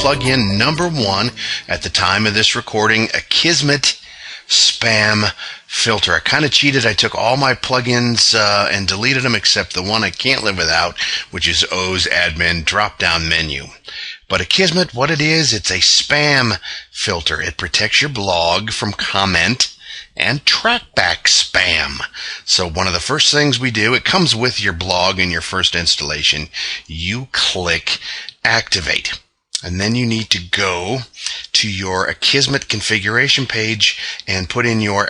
plugin number 1 at the time of this recording, Akismet spam filter. I kind of cheated. I took all my plugins and deleted them except the one I can't live without, which is O's admin drop-down menu. But Akismet, what it is, it's a spam filter. It protects your blog from comment and trackback spam. So one of the first things we do, it comes with your blog in your first installation. You click activate. And then you need to go to your Akismet configuration page and put in your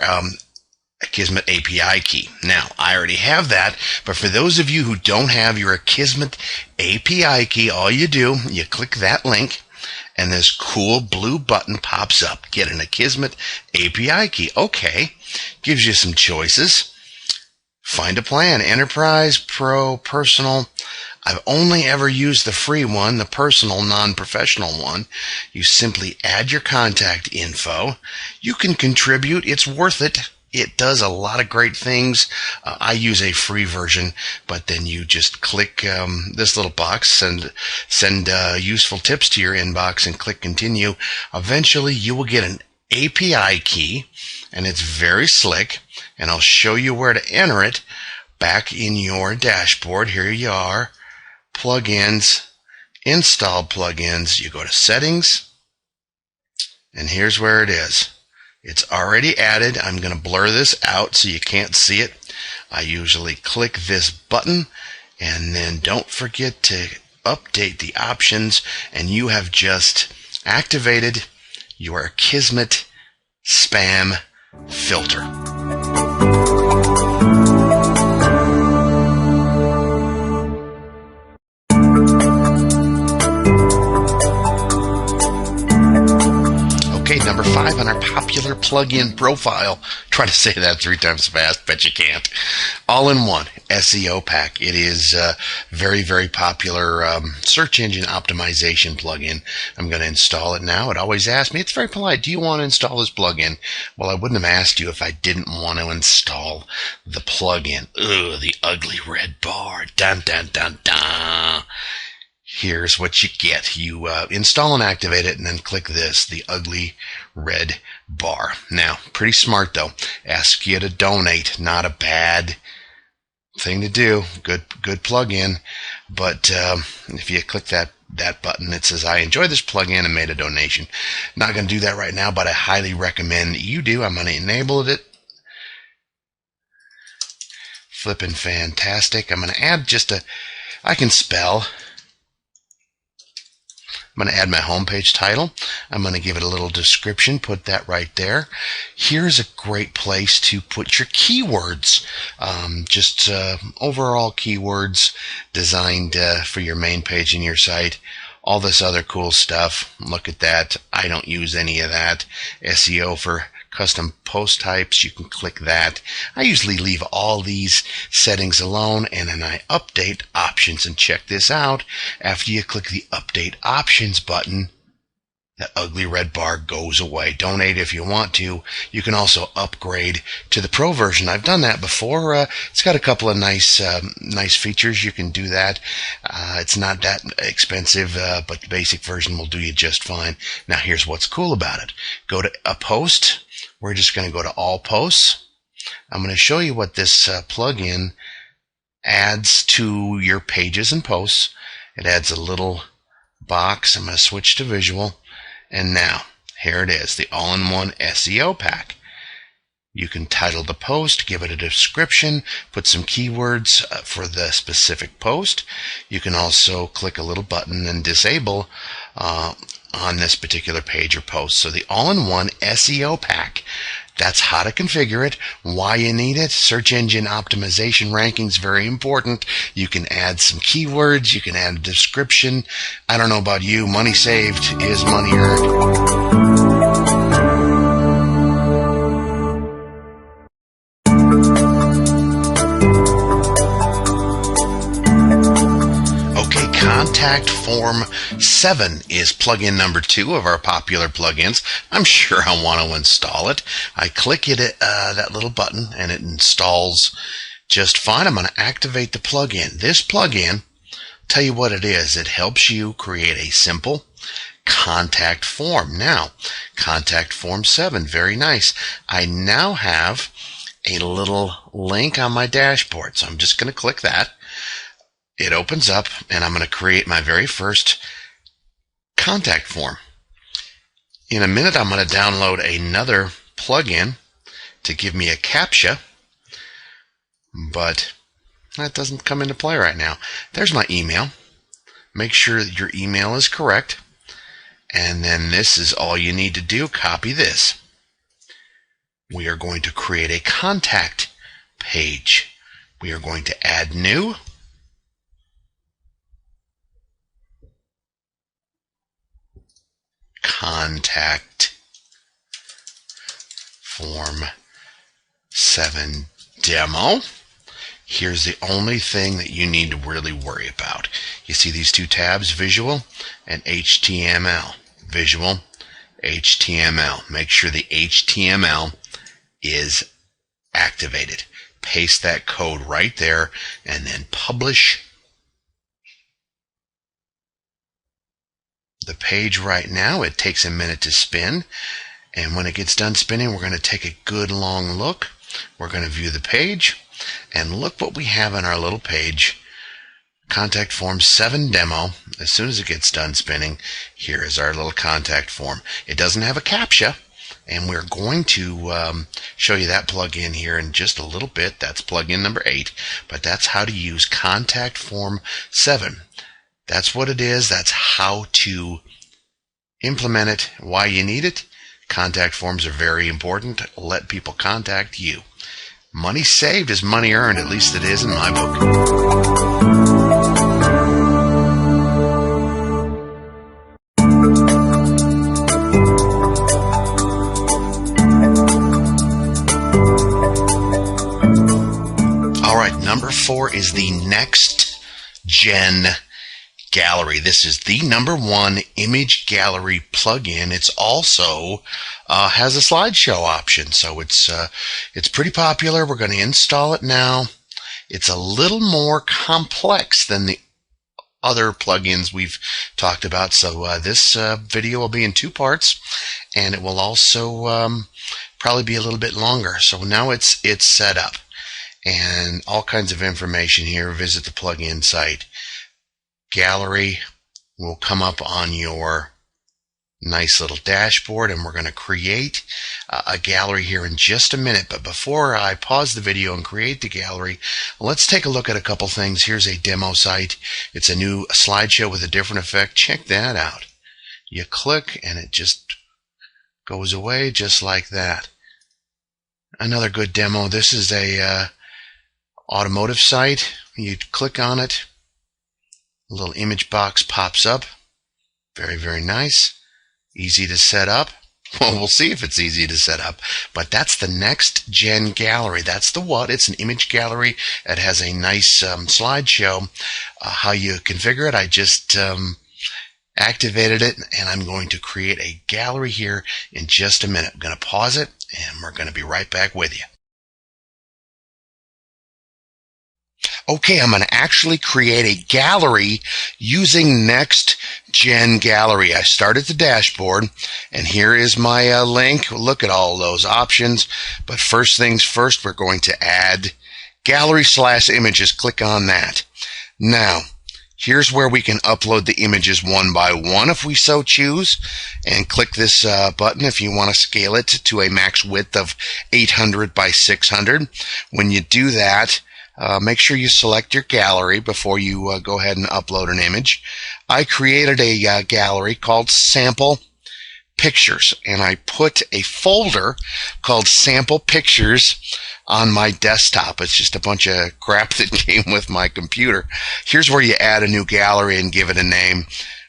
Akismet API key. Now, I already have that, but for those of you who don't have your Akismet API key, all you do, you click that link, and this cool blue button pops up. Get an Akismet API key. Okay, gives you some choices. Find a plan, Enterprise, Pro, Personal. I've only ever used the free one, the personal, non-professional one. You simply add your contact info. You can contribute. It's worth it. It does a lot of great things. I use a free version, but then you just click this little box and send useful tips to your inbox and click continue. Eventually, you will get an API key, and it's very slick, and I'll show you where to enter it back in your dashboard. Here you are. Plugins, install plugins. You go to settings, and here's where it is. It's already added. I'm going to blur this out so you can't see it. I usually click this button, and then don't forget to update the options, and you have just activated your Akismet spam filter. Number 5 on our popular plugin profile. Try to say that 3 times fast, bet you can't. All-in-one SEO pack. It is a very, very popular search engine optimization plugin. I'm going to install it now. It always asks me, it's very polite, do you want to install this plugin? Well, I wouldn't have asked you if I didn't want to install the plugin. Ugh, the ugly red bar. Dun, dun, dun, dun. Here's what you get. You install and activate it, and then click this, the ugly red bar. Now, pretty smart though. Ask you to donate. Not a bad thing to do. Good plugin. But if you click that button, it says, I enjoy this plugin and made a donation. Not going to do that right now, but I highly recommend you do. I'm going to enable it. Flipping fantastic. I'm going to add I can spell. I'm going to add my homepage title. I'm going to give it a little description, put that right there. Here's a great place to put your keywords, overall keywords designed for your main page in your site. All this other cool stuff. Look at that. I don't use any of that. SEO for custom post types, you can click that. I usually leave all these settings alone, and then I update options. And check this out. After you click the update options button, that ugly red bar goes away. Donate if you want to. You can also upgrade to the pro version. I've done that before. It's got a couple of nice features. You can do that. It's not that expensive, but the basic version will do you just fine. Now here's what's cool about it. Go to a post. We're just going to go to all posts. I'm going to show you what this plugin adds to your pages and posts. It adds a little box. I'm going to switch to visual. And now, here it is, the all-in-one SEO pack. You can title the post, give it a description, put some keywords for the specific post. You can also click a little button and disable on this particular page or post. So the all-in-one SEO pack. That's how to configure it, why you need it. Search engine optimization rankings, very important. You can add some keywords. You can add a description. I don't know about you. Money saved is money earned. Contact Form 7 is plugin number 2 of our popular plugins. I'm sure I want to install it. I click it, that little button, and it installs just fine. I'm going to activate the plugin. This plugin, tell you what it is. It helps you create a simple, contact form. Now, contact form 7, very nice. I now have a little link on my dashboard, so I'm just going to click that. It opens up, and I'm going to create my very first contact form. In a minute, I'm going to download another plugin to give me a CAPTCHA, but that doesn't come into play right now. There's my email. Make sure that your email is correct, and then this is all you need to do. Copy this. We are going to create a contact page. We are going to add new. Contact form 7 demo. Here's the only thing that you need to really worry about. You see these two tabs, visual and HTML. Visual, HTML. Make sure the HTML is activated. Paste that code right there and then publish. The page right now, it takes a minute to spin, and when it gets done spinning, we're going to take a good long look. We're going to view the page, and look what we have on our little page. Contact form 7 demo. As soon as it gets done spinning, here is our little contact form. It doesn't have a CAPTCHA, and we're going to show you that plugin here in just a little bit. That's plugin number 8, but that's how to use contact form 7. That's what it is. That's how to implement it, why you need it. Contact forms are very important. Let people contact you. Money saved is money earned. At least it is in my book. All right, number 4 is the Next Gen Gallery. This is the #1 image gallery plugin. It's also has a slideshow option, so it's pretty popular. We're going to install it now. It's a little more complex than the other plugins we've talked about, so this video will be in 2 parts, and it will also probably be a little bit longer. So now it's set up, and all kinds of information here. Visit the plugin site. Gallery will come up on your nice little dashboard, and we're going to create a gallery here in just a minute. But before I pause the video and create the gallery, let's take a look at a couple things. Here's a demo site. It's a new slideshow with a different effect. Check that out. You click and it just goes away just like that. Another good demo. This is a automotive site. You click on it, a little image box pops up. Very, very nice. Easy to set up. Well, we'll see if it's easy to set up. But that's the Next Gen Gallery. That's the what? It's an image gallery. It has a nice slideshow. How you configure it, I just activated it, and I'm going to create a gallery here in just a minute. I'm going to pause it, and we're going to be right back with you. Okay, I'm going to actually create a gallery using Next Gen Gallery. I start at the dashboard, and here is my link. Look at all those options. But first things first, we're going to add gallery/images. Click on that. Now, here's where we can upload the images one by one if we so choose. And click this button if you want to scale it to a max width of 800 by 600. When you do that, make sure you select your gallery before you go ahead and upload an image. I created a gallery called Sample Pictures, and I put a folder called Sample Pictures on my desktop. It's just a bunch of crap that came with my computer. Here's where you add a new gallery and give it a name.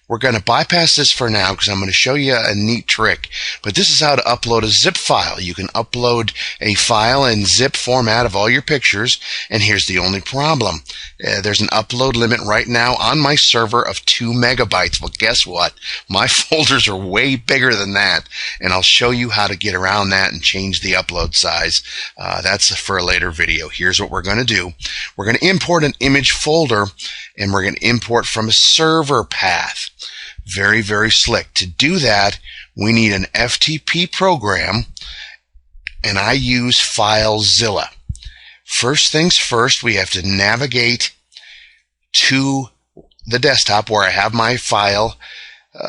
We're going to bypass this for now because I'm going to show you a neat trick. But this is how to upload a zip file. You can upload a file in zip format of all your pictures. And here's the only problem. There's an upload limit right now on my server of 2 megabytes. Well, guess what? My folders are way bigger than that. And I'll show you how to get around that and change the upload size. That's for a later video. Here's what we're going to do. We're going to import an image folder, and we're going to import from a server path. Very, very slick. To do that, we need an FTP program, and I use FileZilla. First things first, we have to navigate to the desktop where I have my file,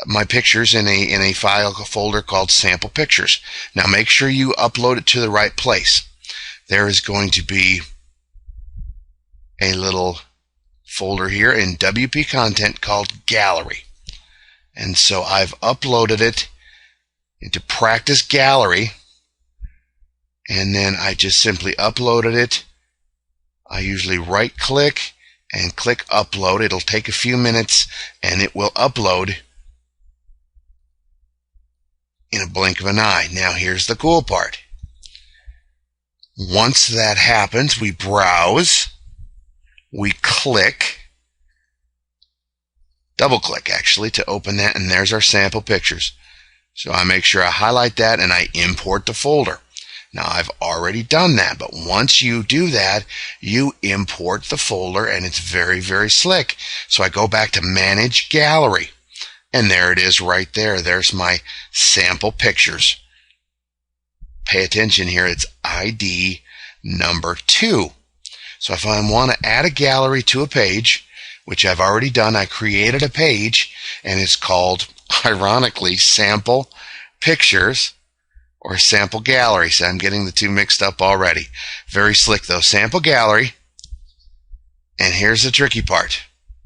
my pictures in a file folder called Sample Pictures. Now make sure you upload it to the right place. There is going to be a little folder here in WP Content called Gallery. And so I've uploaded it into Practice Gallery, and then I just simply uploaded it. I usually right click and click upload. It'll take a few minutes and it will upload in a blink of an eye. Now here's the cool part. Once that happens, we browse, we click, double click actually to open that, and there's our sample pictures. So I make sure I highlight that and I import the folder. Now I've already done that, but once you do that, you import the folder and it's very, very slick. So I go back to Manage Gallery, and there it is right there. There's my sample pictures. Pay attention here, it's ID number 2. So if I want to add a gallery to a page, which I've already done, I created a page and it's called, ironically, Sample Pictures or Sample Gallery. So I'm getting the two mixed up already. Very slick though. Sample Gallery. And here's the tricky part.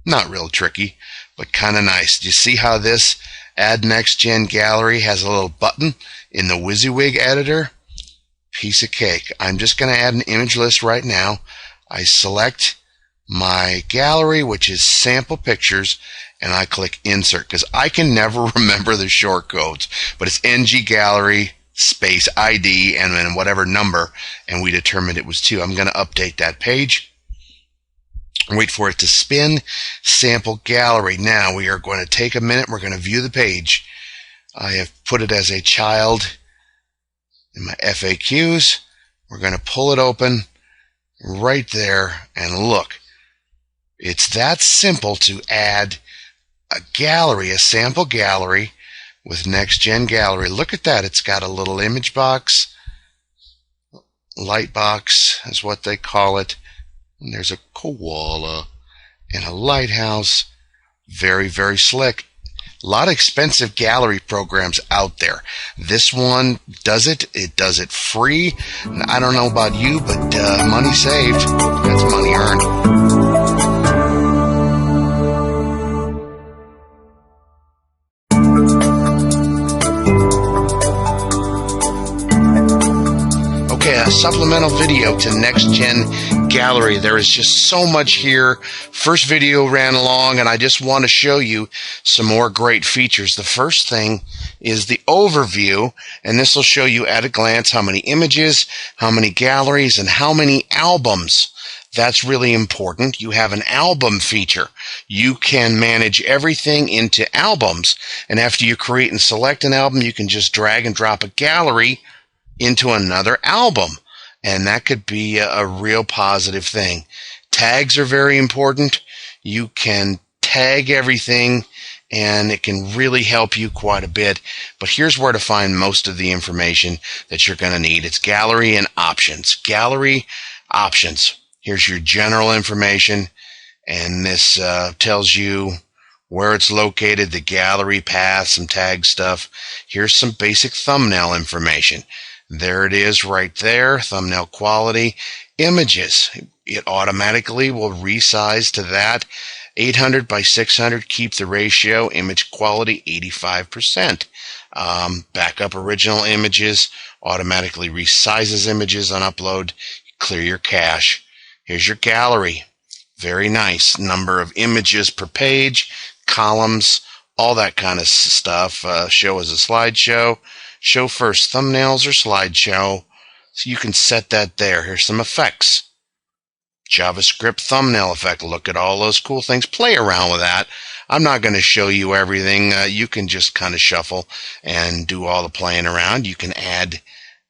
Not real tricky, but kind of nice. Do you see how this Add Next Gen Gallery has a little button in the WYSIWYG editor? Piece of cake. I'm just going to add an image list right now. I select my gallery, which is Sample Pictures, and I click Insert because I can never remember the short codes, but it's NG Gallery space ID and then whatever number, and we determined it was 2. I'm going to update that page. Wait for it to spin. Sample Gallery. Now we are going to take a minute. We're going to view the page. I have put it as a child in my FAQs. We're going to pull it open right there and look. It's that simple to add a gallery, a sample gallery with Next Gen Gallery. Look at that. It's got a little image box. Light box is what they call it. And there's a koala and a lighthouse. Very, very slick. A lot of expensive gallery programs out there. This one does it. It does it free. And I don't know about you, but money saved. That's money earned. Okay, a supplemental video to Next Gen Gallery. There is just so much here. First video ran along, and I just want to show you some more great features. The first thing is the overview, and this will show you at a glance how many images, how many galleries, and how many albums. That's really important. You have an album feature. You can manage everything into albums, and after you create and select an album, you can just drag and drop a gallery into another album, and that could be a real positive thing. Tags are very important. You can tag everything, and it can really help you quite a bit. But here's where to find most of the information that you're going to need. It's Gallery and Options. Gallery Options. Here's your general information, and this tells you where it's located, the gallery path, some tag stuff. Here's some basic thumbnail information. There it is right there, thumbnail quality. Images, it automatically will resize to that. 800 by 600, keep the ratio. Image quality, 85%. Backup original images, automatically resizes images on upload. Clear your cache. Here's your gallery. Very nice. Number of images per page, columns, all that kind of stuff. Show as a slideshow. Show first thumbnails or slideshow. So you can set that there. Here's some effects. JavaScript thumbnail effect. Look at all those cool things. Play around with that. I'm not going to show you everything. You can just kind of shuffle and do all the playing around. You can add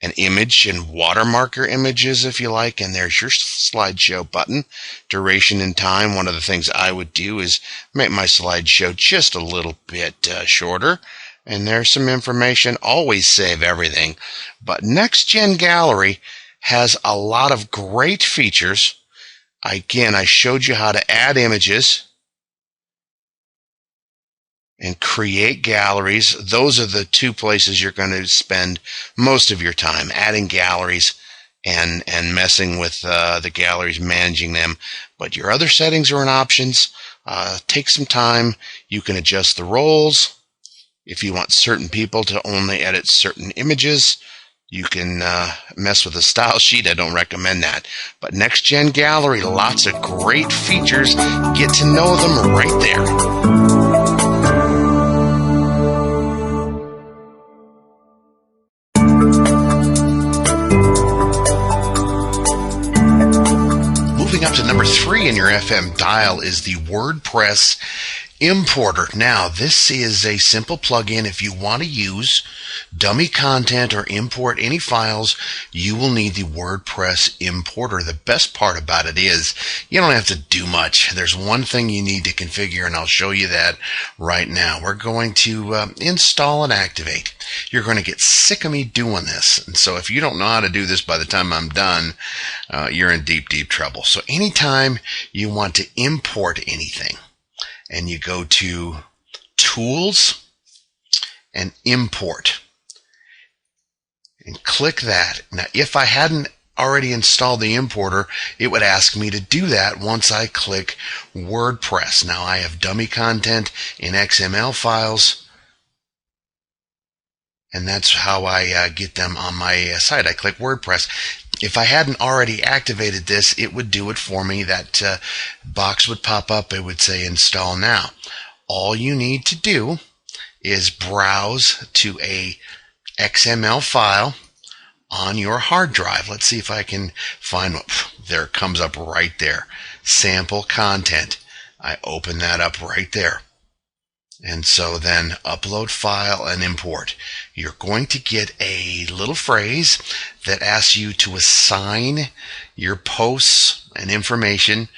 an image and watermark your images if you like, and there's your slideshow button. Duration and time, one of the things I would do is make my slideshow just a little bit shorter. And there's some information. Always save everything. But Next Gen Gallery has a lot of great features. Again, I showed you how to add images and create galleries. Those are the two places you're going to spend most of your time, adding galleries and messing with the galleries, managing them. But your other settings are in options. Take some time. You can adjust the roles. If you want certain people to only edit certain images, you can mess with the style sheet. I don't recommend that. But Next Gen Gallery, lots of great features. Get to know them right there. Moving up to number 3 in your FM dial is the WordPress Importer. Now, this is a simple plugin. If you want to use dummy content or import any files, you will need the WordPress Importer. The best part about it is you don't have to do much. There's one thing you need to configure, and I'll show you that right now. We're going to install and activate. You're going to get sick of me doing this, and so if you don't know how to do this by the time I'm done, you're in deep, deep trouble. So anytime you want to import anything, and you go to Tools and Import and click that. Now, if I hadn't already installed the importer, it would ask me to do that once I click WordPress. Now, I have dummy content in XML files, and that's how I get them on my site. I click WordPress. If I hadn't already activated this, it would do it for me. That box would pop up. It would say install now. All you need to do is browse to a XML file on your hard drive. Let's see if I can find one. There it comes up right there. Sample content. I open that up right there. And so then upload file and import. You're going to get a little phrase that asks you to assign your posts and information.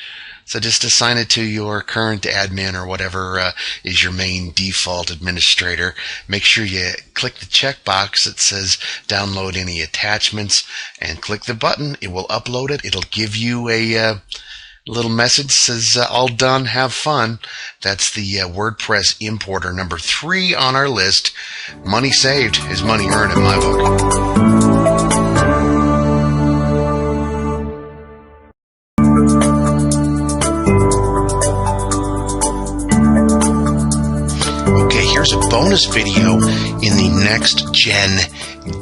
So just assign it to your current admin or whatever is your main default administrator. Make sure you click the checkbox that says download any attachments and click the button. It will upload it. It'll give you a little message says all done, have fun. That's the WordPress Importer, number 3 on our list. Money saved is money earned in my book. Okay, here's a bonus video in the Next Gen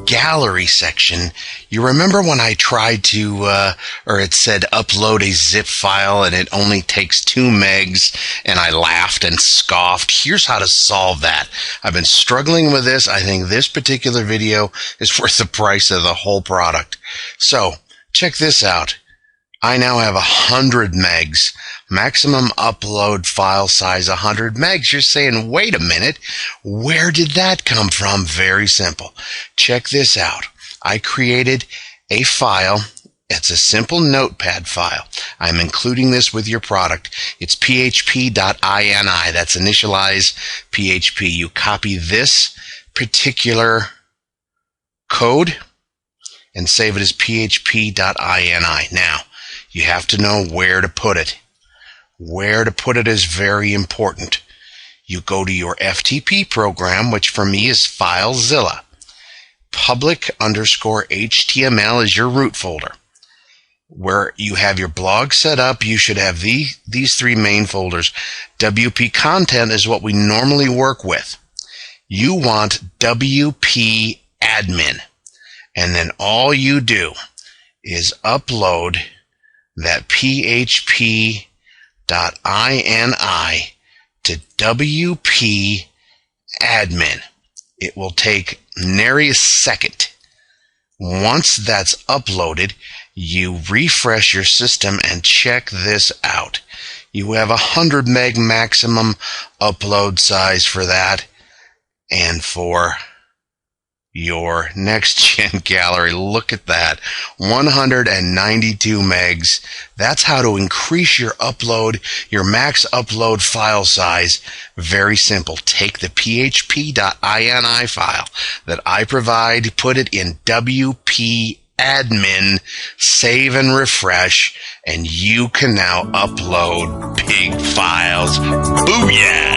Gallery section. You remember when I tried to, or it said upload a zip file and it only takes 2 megs, and I laughed and scoffed? Here's how to solve that. I've been struggling with this. I think this particular video is worth the price of the whole product. So check this out. I now have 100 megs. Maximum upload file size 100 megs. You're saying, wait a minute, where did that come from? Very simple. Check this out. I created a file. It's a simple notepad file. I'm including this with your product. It's php.ini. That's initialize PHP. You copy this particular code and save it as php.ini. Now, you have to know where to put it. Where to put it is very important. You go to your FTP program, which for me is FileZilla. Public_HTML is your root folder. Where you have your blog set up, you should have these 3 main folders. WP content is what we normally work with. You want WP admin. And then all you do is upload that php.ini to WP admin. It will take nary a second. Once that's uploaded, you refresh your system and check this out. You have 100 meg maximum upload size for that, and for your next-gen gallery. Look at that. 192 megs. That's how to increase your max upload file size. Very simple. Take the php.ini file that I provide, put it in WP admin, save and refresh, and you can now upload big files. Booyah!